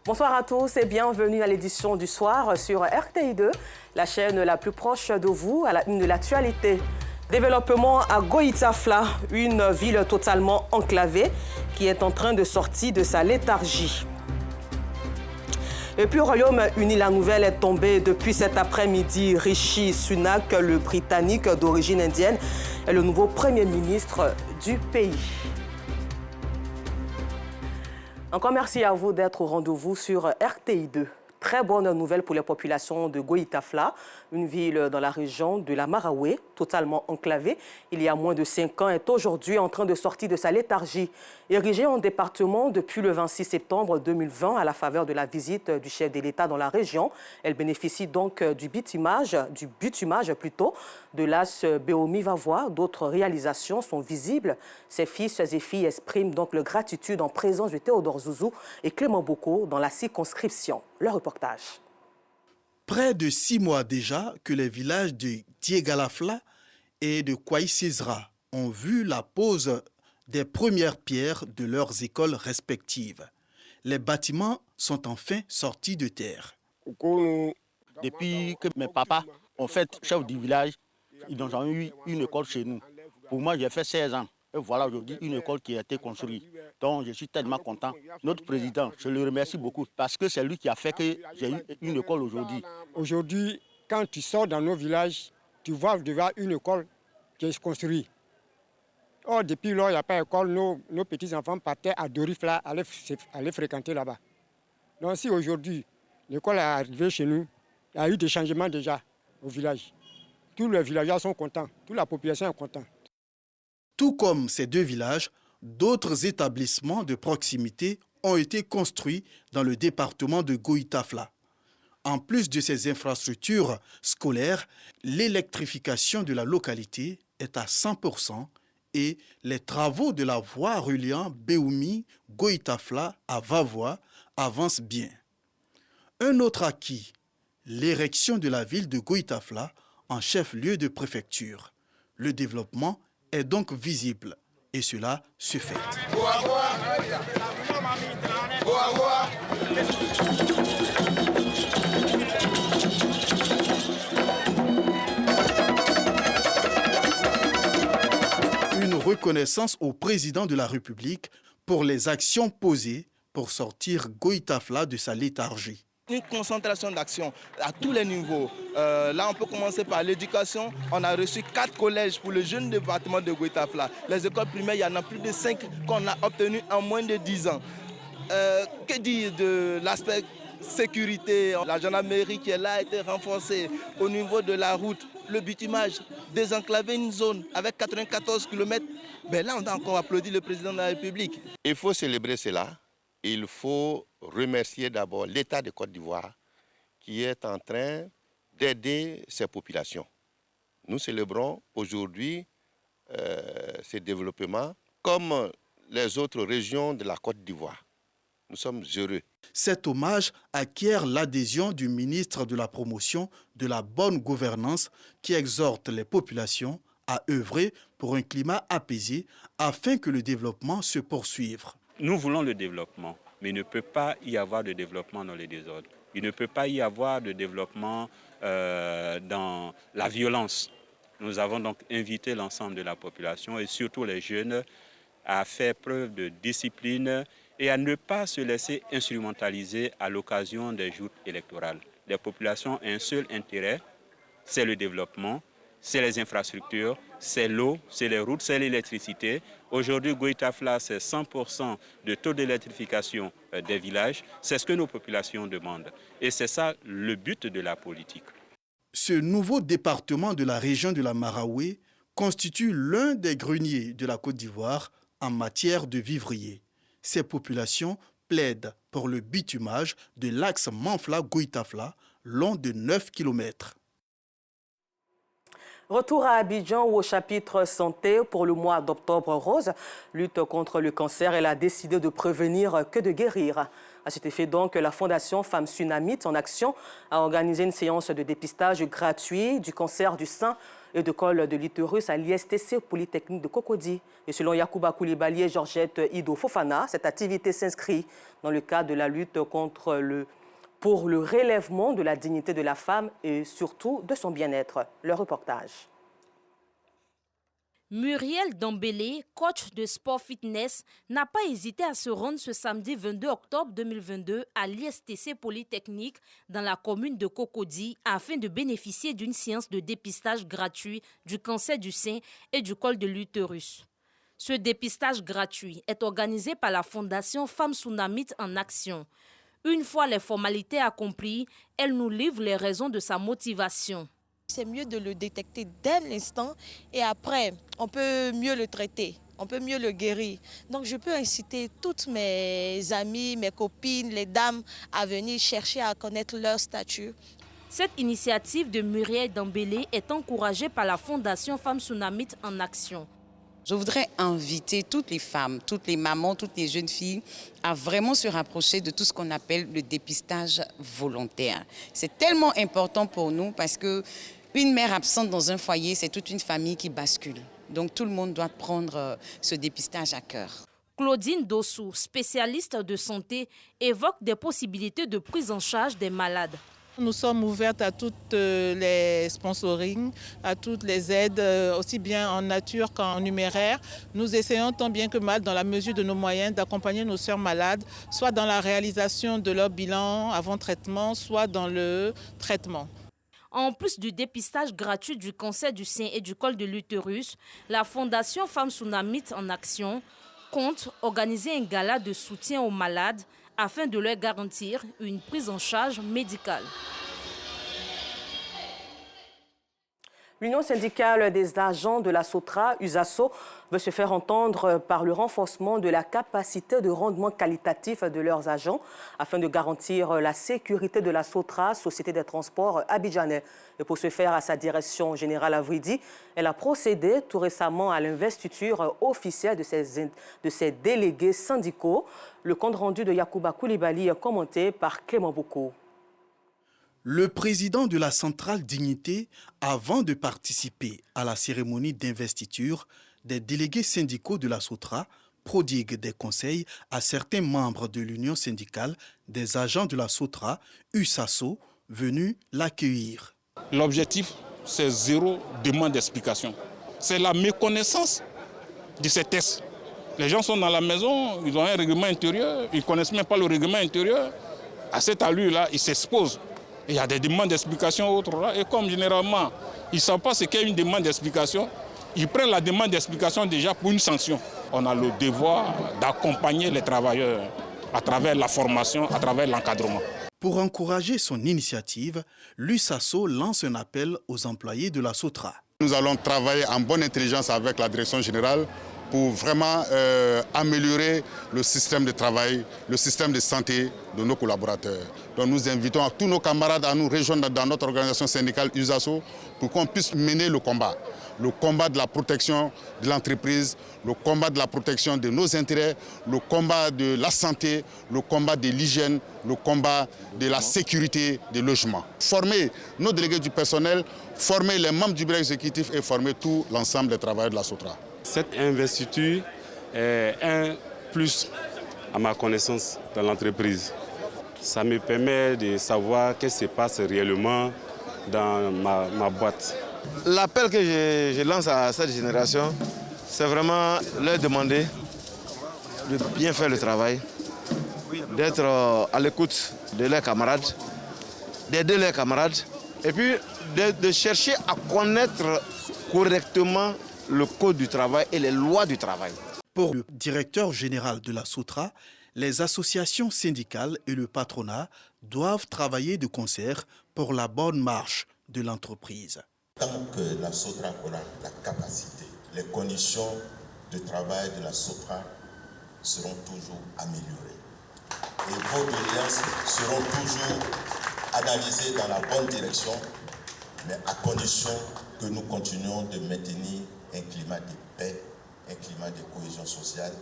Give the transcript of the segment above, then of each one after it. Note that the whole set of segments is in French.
Bonsoir à tous et bienvenue à l'édition du soir sur RTI2, la chaîne la plus proche de vous à la une de l'actualité. Développement à Goïtafla, une ville totalement enclavée qui est en train de sortir de sa léthargie. Et puis au Royaume-Uni, la nouvelle est tombée depuis cet après-midi. Rishi Sunak, le Britannique d'origine indienne, est le nouveau Premier ministre du pays. Encore merci à vous d'être au rendez-vous sur RTI2. Très bonne nouvelle pour les populations de Goïtafla, une ville dans la région de la Maraoué, totalement enclavée. Il y a moins de 5 ans, est aujourd'hui en train de sortir de sa léthargie. Érigée en département depuis le 26 septembre 2020 à la faveur de la visite du chef de l'État dans la région, elle bénéficie donc du bitumage de l'AS Béomi-Vavois. D'autres réalisations sont visibles. Ses fils et filles expriment donc leur gratitude en présence de Théodore Zouzou et Clément Boko dans la circonscription. Le reportage. Près de 6 mois déjà que les villages de Diegalafla et de Kouaïsizra ont vu la pose des premières pierres de leurs écoles respectives. Les bâtiments sont enfin sortis de terre. Depuis que mes papas ont fait chef du village, ils ont eu une école chez nous. Pour moi, j'ai fait 16 ans. Et voilà aujourd'hui une école qui a été construite. Donc je suis tellement content. Notre président, je le remercie beaucoup parce que c'est lui qui a fait que j'ai eu une école aujourd'hui. Aujourd'hui, quand tu sors dans nos villages, tu vois devant une école qui est construite. Or, depuis lors, il n'y a pas d'école. Nos petits-enfants partaient à Dorifla, aller fréquenter là-bas. Donc si aujourd'hui, l'école est arrivée chez nous, il y a eu des changements déjà au village. Tous les villageois sont contents, toute la population est contente. Tout comme ces deux villages, d'autres établissements de proximité ont été construits dans le département de Goïtafla. En plus de ces infrastructures scolaires, l'électrification de la localité est à 100% et les travaux de la voie reliant Béoumi-Goïtafla à Vavois avancent bien. Un autre acquis, l'érection de la ville de Goïtafla en chef-lieu de préfecture. Le développement est donc visible et cela se fait. Une reconnaissance au président de la République pour les actions posées pour sortir Goïtafla de sa léthargie. Une concentration d'action à tous les niveaux. Là, on peut commencer par l'éducation. On a reçu 4 collèges pour le jeune département de Goïtafla. Les écoles primaires, il y en a plus de 5 qu'on a obtenues en moins de 10 ans. Que dire de l'aspect sécurité? La gendarmerie qui est là a été renforcée au niveau de la route. Le bitumage, désenclaver une zone avec 94 km. Ben là, on a encore applaudi le président de la République. Il faut célébrer cela. Il faut remercier d'abord l'État de Côte d'Ivoire qui est en train d'aider ces populations. Nous célébrons aujourd'hui ces développements comme les autres régions de la Côte d'Ivoire. Nous sommes heureux. Cet hommage acquiert l'adhésion du ministre de la Promotion de la bonne gouvernance qui exhorte les populations à œuvrer pour un climat apaisé afin que le développement se poursuive. Nous voulons le développement, mais il ne peut pas y avoir de développement dans les désordres. Il ne peut pas y avoir de développement dans la violence. Nous avons donc invité l'ensemble de la population et surtout les jeunes à faire preuve de discipline et à ne pas se laisser instrumentaliser à l'occasion des joutes électorales. Les populations ont un seul intérêt, c'est le développement, c'est les infrastructures, c'est l'eau, c'est les routes, c'est l'électricité. Aujourd'hui, Goïtafla, c'est 100% de taux d'électrification des villages. C'est ce que nos populations demandent. Et c'est ça le but de la politique. Ce nouveau département de la région de la Maraoué constitue l'un des greniers de la Côte d'Ivoire en matière de vivriers. Ces populations plaident pour le bitumage de l'axe Manfla-Goïtafla, long de 9 km. Retour à Abidjan où au chapitre santé pour le mois d'octobre rose, lutte contre le cancer, elle a décidé de prévenir que de guérir. À cet effet donc, la Fondation Femmes Sunamite en Action a organisé une séance de dépistage gratuit du cancer du sein et de col de l'utérus à l'ISTC Polytechnique de Cocody. Et selon Yacouba Koulibaly et Georgette Ido Fofana, cette activité s'inscrit dans le cadre de la lutte pour le relèvement de la dignité de la femme et surtout de son bien-être. Le reportage. Muriel Dambélé, coach de sport fitness, n'a pas hésité à se rendre ce samedi 22 octobre 2022 à l'ISTC Polytechnique dans la commune de Cocody afin de bénéficier d'une séance de dépistage gratuit du cancer du sein et du col de l'utérus. Ce dépistage gratuit est organisé par la Fondation Femmes Sunamite en Action. Une fois les formalités accomplies, elle nous livre les raisons de sa motivation. C'est mieux de le détecter dès l'instant et après, on peut mieux le traiter, on peut mieux le guérir. Donc je peux inciter toutes mes amies, mes copines, les dames à venir chercher à connaître leur statut. Cette initiative de Muriel Dambélé est encouragée par la Fondation Femmes Sunamite en Action. Je voudrais inviter toutes les femmes, toutes les mamans, toutes les jeunes filles à vraiment se rapprocher de tout ce qu'on appelle le dépistage volontaire. C'est tellement important pour nous parce qu'une mère absente dans un foyer, c'est toute une famille qui bascule. Donc tout le monde doit prendre ce dépistage à cœur. Claudine Dossou, spécialiste de santé, évoque des possibilités de prise en charge des malades. Nous sommes ouvertes à toutes les sponsorings, à toutes les aides, aussi bien en nature qu'en numéraire. Nous essayons tant bien que mal, dans la mesure de nos moyens, d'accompagner nos sœurs malades, soit dans la réalisation de leur bilan avant traitement, soit dans le traitement. En plus du dépistage gratuit du cancer du sein et du col de l'utérus, la Fondation Femmes Sunamite en Action compte organiser un gala de soutien aux malades afin de leur garantir une prise en charge médicale. L'Union syndicale des agents de la SOTRA, USASO, veut se faire entendre par le renforcement de la capacité de rendement qualitatif de leurs agents afin de garantir la sécurité de la SOTRA, Société des transports abidjanais. Et pour ce faire, à sa direction générale à Vridi, elle a procédé tout récemment à l'investiture officielle de ses délégués syndicaux. Le compte rendu de Yacouba Koulibaly est commenté par Clément Boukou. Le président de la centrale Dignité, avant de participer à la cérémonie d'investiture des délégués syndicaux de la SOTRA, prodigue des conseils à certains membres de l'Union syndicale des agents de la SOTRA, USASO, venus l'accueillir. L'objectif, c'est zéro demande d'explication. C'est la méconnaissance de ces tests. Les gens sont dans la maison, ils ont un règlement intérieur, ils ne connaissent même pas le règlement intérieur. À cette allure-là, ils s'exposent. Il y a des demandes d'explication autres là, et comme généralement, ils ne savent pas ce qu'est une demande d'explication, ils prennent la demande d'explication déjà pour une sanction. On a le devoir d'accompagner les travailleurs à travers la formation, à travers l'encadrement. Pour encourager son initiative, l'USASO lance un appel aux employés de la SOTRA. Nous allons travailler en bonne intelligence avec la direction générale pour vraiment améliorer le système de travail, le système de santé de nos collaborateurs. Donc nous invitons à tous nos camarades à nous rejoindre dans notre organisation syndicale USASO pour qu'on puisse mener le combat de la protection de l'entreprise, le combat de la protection de nos intérêts, le combat de la santé, le combat de l'hygiène, le combat de la sécurité des logements. Former nos délégués du personnel, former les membres du bureau exécutif et former tout l'ensemble des travailleurs de la SOTRA. Cette investiture est un plus à ma connaissance dans l'entreprise. Ça me permet de savoir ce qui se passe réellement dans ma boîte. L'appel que je lance à cette génération, c'est vraiment leur demander de bien faire le travail, d'être à l'écoute de leurs camarades, d'aider leurs camarades et puis de chercher à connaître correctement le code du travail et les lois du travail. Pour le directeur général de la SOTRA, les associations syndicales et le patronat doivent travailler de concert pour la bonne marche de l'entreprise. Tant que la SOTRA aura la capacité, les conditions de travail de la SOTRA seront toujours améliorées. Et vos doléances seront toujours analysées dans la bonne direction, mais à condition que nous continuons de maintenir un climat de paix, un climat de cohésion sociale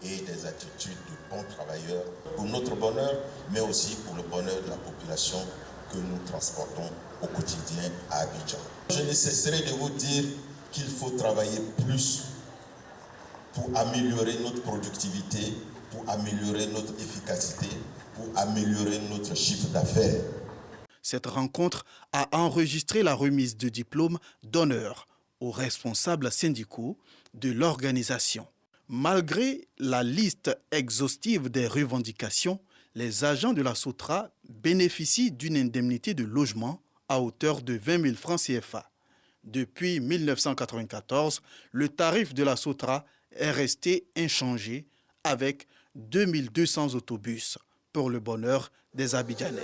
et des attitudes de bons travailleurs pour notre bonheur, mais aussi pour le bonheur de la population que nous transportons au quotidien à Abidjan. Je ne cesserai de vous dire qu'il faut travailler plus pour améliorer notre productivité, pour améliorer notre efficacité, pour améliorer notre chiffre d'affaires. Cette rencontre a enregistré la remise de diplômes d'honneur aux responsables syndicaux de l'organisation. Malgré la liste exhaustive des revendications, les agents de la SOTRA bénéficient d'une indemnité de logement à hauteur de 20 000 francs CFA. Depuis 1994, le tarif de la SOTRA est resté inchangé avec 2200 autobus pour le bonheur des Abidjanais.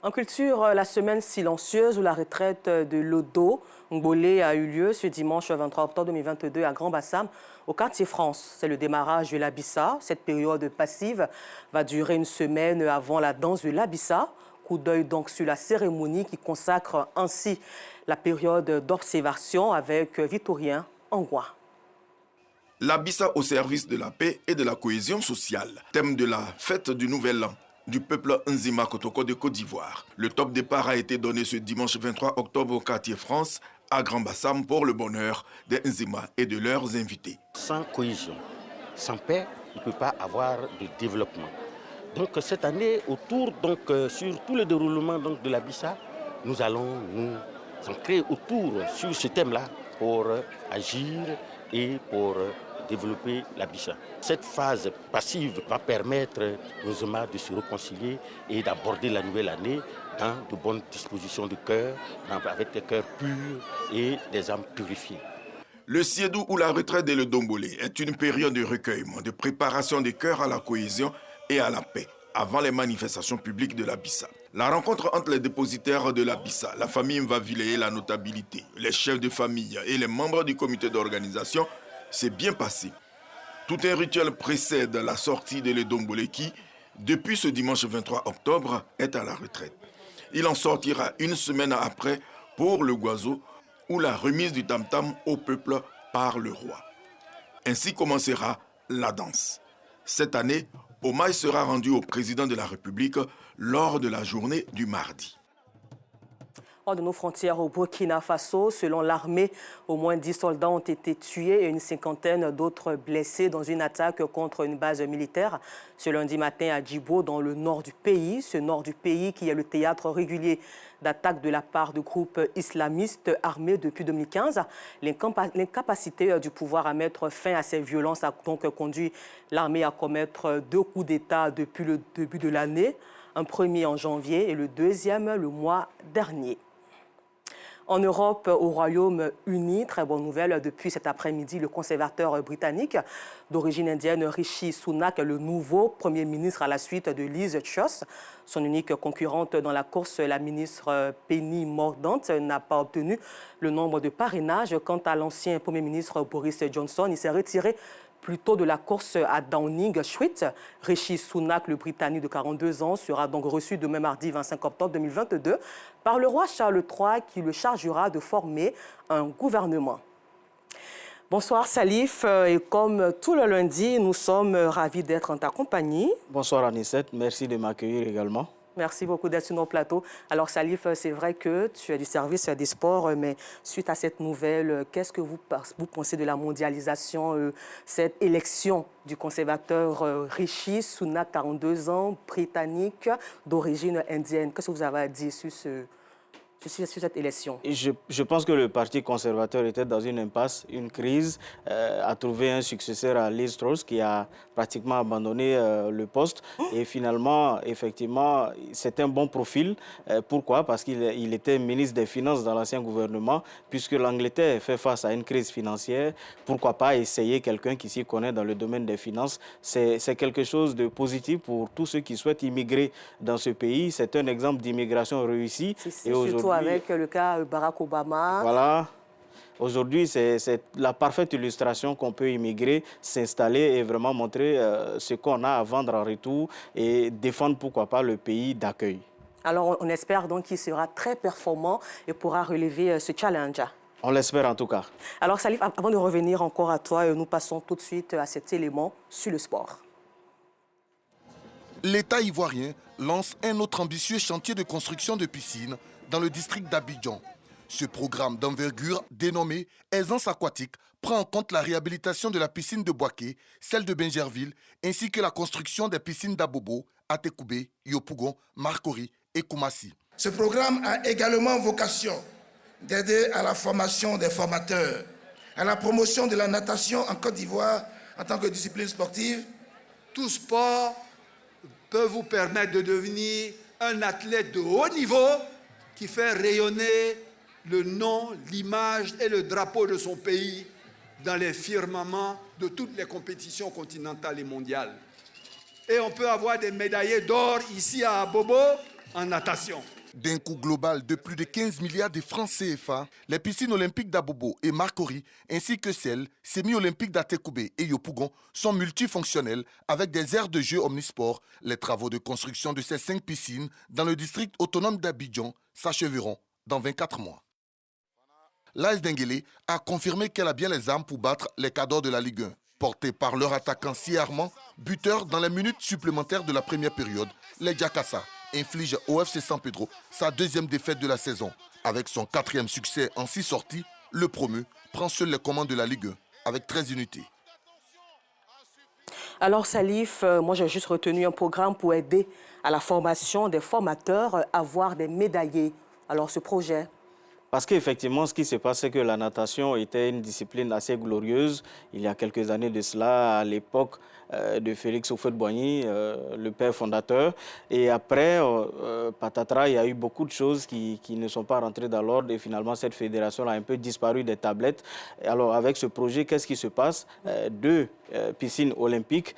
En culture, la semaine silencieuse où la retraite de Lodo Ngbolé a eu lieu ce dimanche 23 octobre 2022 à Grand-Bassam, au quartier France. C'est le démarrage de l'Abissa. Cette période passive va durer une semaine avant la danse de l'Abissa. Coup d'œil donc sur la cérémonie qui consacre ainsi la période d'observation avec Victorien Angwa. L'Abissa au service de la paix et de la cohésion sociale. Thème de la fête du Nouvel An du peuple Nzima Kotoko de Côte d'Ivoire. Le top départ a été donné ce dimanche 23 octobre au quartier France à Grand-Bassam pour le bonheur des Nzima et de leurs invités. Sans cohésion, sans paix, il ne peut pas avoir de développement. Donc cette année, sur tout le déroulement de l'Abissa, nous allons nous ancrer autour sur ce thème-là pour agir et pour développer l'Abissa. Cette phase passive va permettre aux Nzima de se réconcilier et d'aborder la nouvelle année dans de bonnes dispositions de cœur, avec des cœurs purs et des âmes purifiées. Le Siedou ou la retraite de le Dombolé est une période de recueillement, de préparation des cœurs à la cohésion et à la paix avant les manifestations publiques de l'Abissa. La rencontre entre les dépositaires de l'Abissa, la famille Mvavile et la notabilité, les chefs de famille et les membres du comité d'organisation s'est bien passé. Tout un rituel précède la sortie de l'Edombolé qui, depuis ce dimanche 23 octobre, est à la retraite. Il en sortira une semaine après pour le Guazo ou la remise du tam-tam au peuple par le roi. Ainsi commencera la danse. Cette année, hommage sera rendu au président de la République lors de la journée du mardi. Hors de nos frontières au Burkina Faso, selon l'armée, au moins 10 soldats ont été tués et une cinquantaine d'autres blessés dans une attaque contre une base militaire ce lundi matin à Djibo, dans le nord du pays. Ce nord du pays qui est le théâtre régulier d'attaques de la part de groupes islamistes armés depuis 2015. L'incapacité du pouvoir à mettre fin à ces violences a donc conduit l'armée à commettre 2 coups d'État depuis le début de l'année. Un premier en janvier et le deuxième le mois dernier. En Europe, au Royaume-Uni, très bonne nouvelle, depuis cet après-midi, le conservateur britannique d'origine indienne Rishi Sunak est le nouveau Premier ministre à la suite de Liz Truss. Son unique concurrente dans la course, la ministre Penny Mordaunt, n'a pas obtenu le nombre de parrainages. Quant à l'ancien Premier ministre Boris Johnson, il s'est retiré plutôt de la course à Downing Street. Rishi Sunak, le Britannique de 42 ans, sera donc reçu demain mardi 25 octobre 2022 par le roi Charles III qui le chargera de former un gouvernement. Bonsoir Salif, et comme tout le lundi, nous sommes ravis d'être en ta compagnie. Bonsoir Anicette, merci de m'accueillir également. Merci beaucoup d'être sur nos plateaux. Alors Salif, c'est vrai que tu es du service des sports, mais suite à cette nouvelle, qu'est-ce que vous pensez de la mondialisation, cette élection du conservateur Rishi Sunak, 42 ans, britannique, d'origine indienne? Qu'est-ce que vous avez à dire sur cette élection? Je pense que le Parti conservateur était dans une impasse, une crise, a trouvé un successeur à Liz Truss qui a pratiquement abandonné le poste. Et finalement, effectivement, c'est un bon profil. Pourquoi? Parce qu'il était ministre des Finances dans l'ancien gouvernement. Puisque l'Angleterre fait face à une crise financière, pourquoi pas essayer quelqu'un qui s'y connaît dans le domaine des finances? C'est quelque chose de positif pour tous ceux qui souhaitent immigrer dans ce pays. C'est un exemple d'immigration réussie. Et aujourd'hui, avec le cas Barack Obama. Voilà. Aujourd'hui, c'est la parfaite illustration qu'on peut immigrer, s'installer et vraiment montrer ce qu'on a à vendre en retour et défendre, pourquoi pas, le pays d'accueil. Alors, on espère donc qu'il sera très performant et pourra relever ce challenge. On l'espère en tout cas. Alors, Salif, avant de revenir encore à toi, nous passons tout de suite à cet élément sur le sport. L'État ivoirien lance un autre ambitieux chantier de construction de piscines dans le district d'Abidjan. Ce programme d'envergure, dénommé Aisance aquatique, prend en compte la réhabilitation de la piscine de Boaké, celle de Bingerville, ainsi que la construction des piscines d'Abobo, Atekoubé, Yopougon, Marcory et Koumassi. Ce programme a également vocation d'aider à la formation des formateurs, à la promotion de la natation en Côte d'Ivoire en tant que discipline sportive. Tout sport peut vous permettre de devenir un athlète de haut niveau qui fait rayonner le nom, l'image et le drapeau de son pays dans les firmaments de toutes les compétitions continentales et mondiales. Et on peut avoir des médaillés d'or ici à Abobo en natation. D'un coût global de plus de 15 milliards de francs CFA, les piscines olympiques d'Abobo et Marcory, ainsi que celles semi-olympiques d'Atekoubé et Yopougon, sont multifonctionnelles avec des aires de jeu omnisports. Les travaux de construction de ces 5 piscines dans le district autonome d'Abidjan s'achèveront dans 24 mois. L'AS Denguélé a confirmé qu'elle a bien les armes pour battre les cadors de la Ligue 1. Portés par leur attaquant Si Armand, buteur dans les minutes supplémentaires de la première période, les Jakassa infligent au FC San Pedro sa deuxième défaite de la saison. Avec son 4e succès en 6 sorties, le promu prend seul les commandes de la Ligue 1 avec 13 unités. Alors Salif, moi j'ai juste retenu un programme pour aider à la formation des formateurs à avoir des médaillés. Alors ce projet... Parce qu'effectivement, ce qui se passe, c'est que la natation était une discipline assez glorieuse. Il y a quelques années de cela, à l'époque de Félix Houphouët-Boigny, le père fondateur. Et après, patatras, il y a eu beaucoup de choses qui ne sont pas rentrées dans l'ordre. Et finalement, cette fédération a un peu disparu des tablettes. Alors, avec ce projet, qu'est-ce qui se passe? 2 piscines olympiques,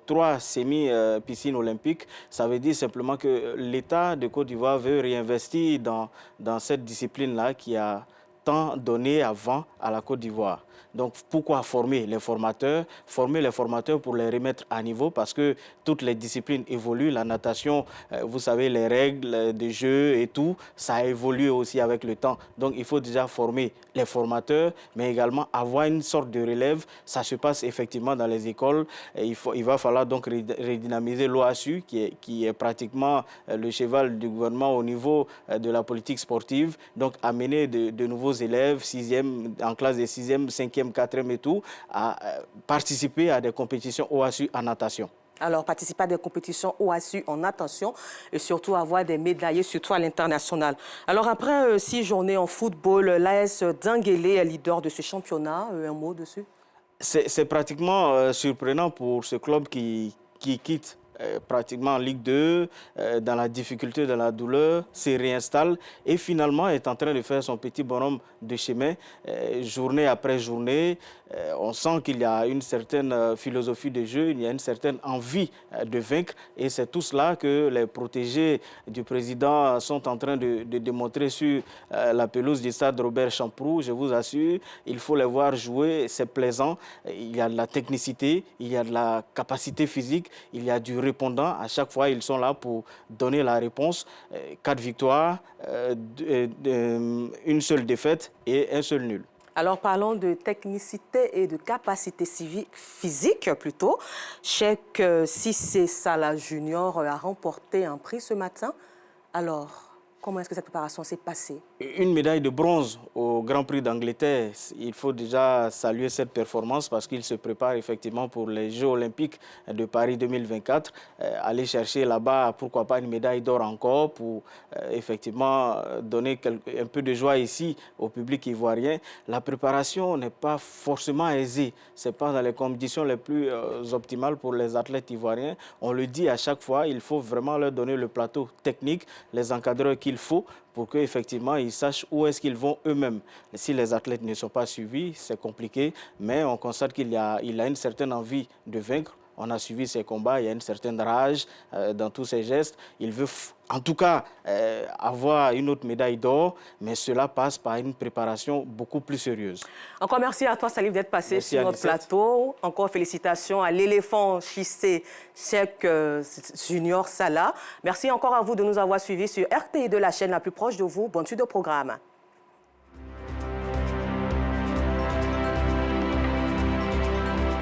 3 semi-piscines olympiques. Ça veut dire simplement que l'État de Côte d'Ivoire veut réinvestir dans cette discipline-là qui a tant donné avant à la Côte d'Ivoire. Donc, pourquoi former les formateurs? Former les formateurs pour les remettre à niveau parce que toutes les disciplines évoluent. La natation, vous savez, les règles de jeu et tout, ça a évolué aussi avec le temps. Donc, il faut déjà former les formateurs, mais également avoir une sorte de relève. Ça se passe effectivement dans les écoles. Et il va falloir donc redynamiser l'OASU, qui est pratiquement le cheval du gouvernement au niveau de la politique sportive. Donc, amener de nouveaux élèves, en classe de 6e, 5e, 4e et tout, à participer à des compétitions OASU en natation. Alors, participer à des compétitions OASU en natation et surtout avoir des médaillés, surtout à l'international. Alors, après 6 journées en football, l'AS Denguélé est leader de ce championnat. Un mot dessus? C'est pratiquement surprenant pour ce club qui quitte pratiquement en Ligue 2, dans la difficulté, dans la douleur, se réinstalle et finalement est en train de faire son petit bonhomme de chemin, journée après journée. On sent qu'il y a une certaine philosophie de jeu, il y a une certaine envie de vaincre et c'est tout cela que les protégés du président sont en train de démontrer sur la pelouse du stade Robert Champroux. Je vous assure, il faut les voir jouer, c'est plaisant. Il y a de la technicité, il y a de la capacité physique, il y a du répondant. À chaque fois, ils sont là pour donner la réponse. 4 victoires, une seule défaite et un seul nul. Alors, parlons de technicité et de capacité physique plutôt. Cheikh Cissé Salah Junior a remporté un prix ce matin. Alors, comment est-ce que cette préparation s'est passée? Une médaille de bronze au Grand Prix d'Angleterre. Il faut déjà saluer cette performance parce qu'il se prépare effectivement pour les Jeux Olympiques de Paris 2024. Aller chercher là-bas, pourquoi pas une médaille d'or encore pour effectivement donner un peu de joie ici au public ivoirien. La préparation n'est pas forcément aisée. Ce n'est pas dans les conditions les plus optimales pour les athlètes ivoiriens. On le dit à chaque fois, il faut vraiment leur donner le plateau technique, les encadreurs qu'il faut pour qu'effectivement ils sachent où est-ce qu'ils vont eux-mêmes. Si les athlètes ne sont pas suivis, c'est compliqué, mais on constate qu'il a une certaine envie de vaincre. on a suivi ses combats, il y a une certaine rage dans tous ses gestes. Il veut en tout cas avoir une autre médaille d'or, mais cela passe par une préparation beaucoup plus sérieuse. Encore merci à toi, Salif, d'être passé sur notre plateau. Encore félicitations à l'éléphant Chissé Cheikh Junior Salah. Merci encore à vous de nous avoir suivis sur RTI2, la chaîne la plus proche de vous. Bonne suite de programme.